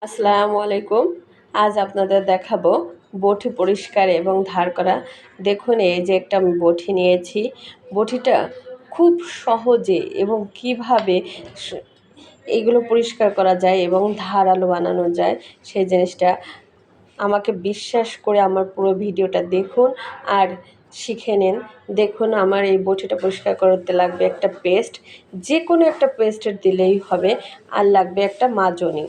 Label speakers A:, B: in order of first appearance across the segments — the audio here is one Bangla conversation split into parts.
A: আসসালামু আলাইকুম। আজ আপনাদের দেখাবো বটি পরিষ্কার এবং ধার করা। দেখুন এই যে একটা আমি বটি নিয়েছি। বটিটা খুব সহজে এবং কিভাবে স- এগুলো পরিষ্কার করা যায় এবং ধারালো বানানো যায় সেই জিনিসটা আমাকে বিশ্বাস করে আমার পুরো ভিডিওটা দেখুন আর শিখে নিন। দেখুন আমার এই বটিটা পরিষ্কার করতে লাগবে একটা পেস্ট, যে কোনো একটা পেস্টের দিলেই হবে, আর লাগবে একটা মাজনি।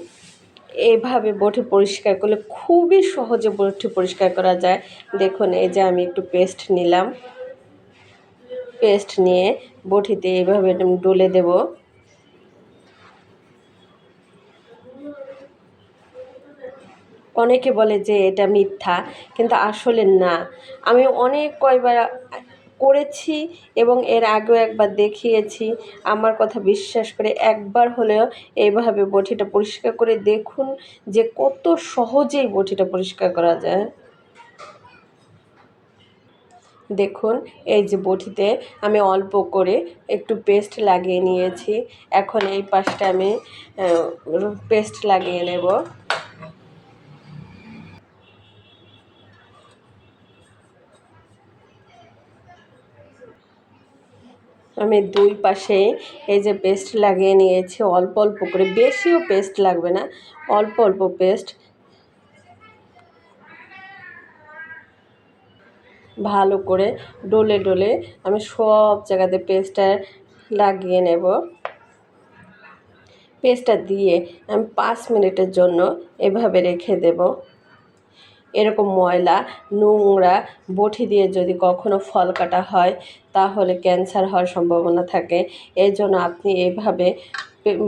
A: এভাবে বটি পরিষ্কার করলে খুবই সহজে বটি পরিষ্কার করা যায়। দেখুন এই যে আমি একটু পেস্ট নিলাম, পেস্ট নিয়ে বটিতে এইভাবে ডলে দেব। অনেকে বলে যে এটা মিথ্যা, কিন্তু আসলে না। আমি অনেক কয়বার করেছি এবং এর আগেও একবার দেখিয়েছি। আমার কথা বিশ্বাস করে একবার হলেও এইভাবে বটিটা পরিষ্কার করে দেখুন যে কত সহজেই বটিটা পরিষ্কার করা যায়। দেখুন এই যে বটিতে আমি অল্প করে একটু পেস্ট লাগিয়ে নিয়েছি। এখন এই পাশটা আমি পেস্ট লাগিয়ে নেব। আমি দুই পাশে এই যে পেস্ট লাগিয়ে নিয়েছি অল্প অল্প করে, বেশিও পেস্ট লাগবে না, অল্প অল্প পেস্ট ভালো করে ডলে ডলে আমি সব জায়গাতে পেস্টটা লাগিয়ে নেব। পেস্টটা দিয়ে আমি 5 মিনিটের জন্য এভাবে রেখে দেব। এরকম ময়লা নোংরা বটি দিয়ে যদি কখনো ফল কাটা হয় তাহলে ক্যান্সার হওয়ার সম্ভাবনা থাকে। এই জন্য আপনি এইভাবে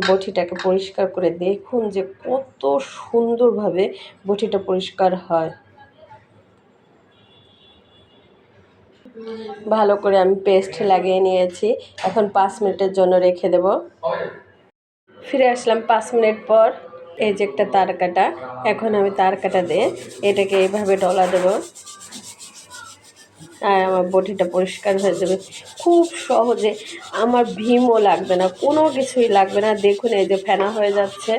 A: বটিটাকে পরিষ্কার করে দেখুন যে কত সুন্দরভাবে বটিটা পরিষ্কার হয়। ভালো করে আমি পেস্ট লাগিয়ে নিয়েছি। এখন 5 মিনিটের জন্য রেখে দেব। ফিরে আসলাম 5 মিনিট পর। এই যে একটা তার কাটা, এখন আমি তার কাটা দিয়ে এটাকে এইভাবে ডলা দেব আর আমার বটিটা পরিষ্কার হয়ে যাবে খুব সহজে। আমার ভীমও লাগবে না, কোনো কিছুই লাগবে না। দেখুন এই যে ফেনা হয়ে যাচ্ছে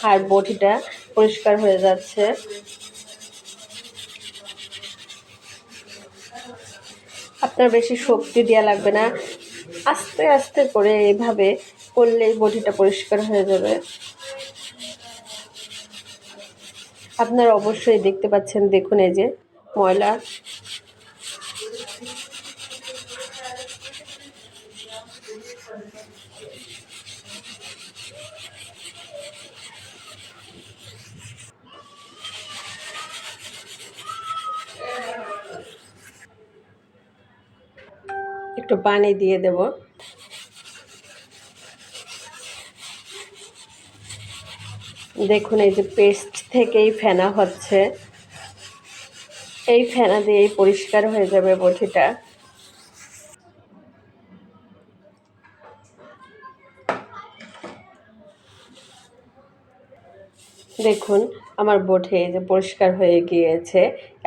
A: আর বটিটা পরিষ্কার হয়ে যাচ্ছে। আপনার বেশি শক্তি দেওয়া লাগবে না, আস্তে আস্তে করে এইভাবে করলেই বটিটা পরিষ্কার হয়ে যাবে। আপনারা অবশ্যই দেখতে পাচ্ছেন, দেখুন এই যে ময়লা। একটু পানি দিয়ে দেব। দেখুন এই যে পেস্ট থেকেই ফেনা হচ্ছে, এই ফেনা দিয়েই পরিষ্কার হয়ে যাবে বটিটা। দেখুন আমার বটি এই যে পরিষ্কার হয়ে গিয়েছে।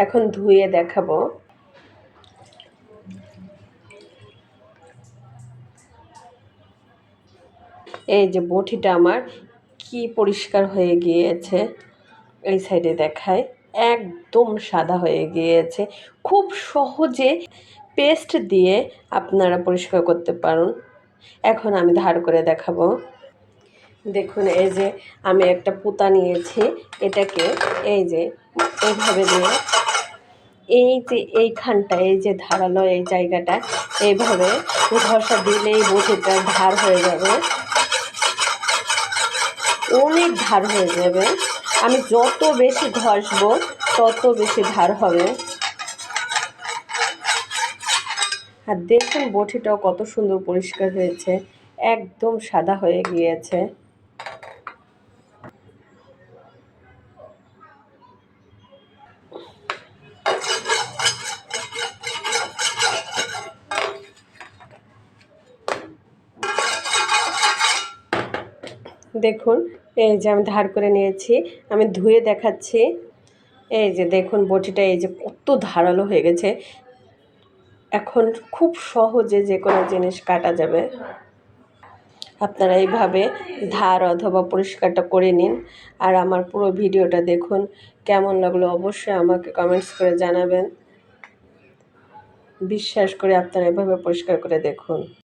A: এখন ধুয়ে দেখাবো। এই যে বটিটা আমার কি পরিষ্কার হয়ে গিয়েছে, এই সাইডে দেখায় একদম সাদা হয়ে গিয়েছে। খুব সহজে পেস্ট দিয়ে আপনারা পরিষ্কার করতে পারেন। এখন আমি ধার করে দেখাবো। দেখুন এই যে আমি একটা পুঁতা নিয়েছি, এটাকে এই যে এইভাবে দিয়ে এই যে এইখানটা এই যে ধারালো এই জায়গাটা এইভাবে ঘষা দিলেই বটিটা ধার হয়ে যাবে, অনেক ধার হয়ে যাবে। আমি যত বেশি ঘষবো তত বেশি ধার হবে। আর দেখুন বটিটাও কত সুন্দর পরিষ্কার হয়েছে, একদম সাদা হয়ে গিয়েছে। দেখুন এই যে আমি ধার করে নিয়েছি, আমি ধুয়ে দেখাচ্ছি। এই যে দেখুন বটিটা এই যে কত ধারালো হয়ে গেছে। এখন খুব সহজে যে কোনো জিনিস কাটা যাবে। আপনারা এইভাবে ধার অথবা পরিষ্কারটা করে নিন। আর আমার পুরো ভিডিওটা দেখুন, কেমন লাগলো অবশ্যই আমাকে কমেন্টস করে জানাবেন। বিশ্বাস করে আপনারা এভাবে পরিষ্কার করে দেখুন।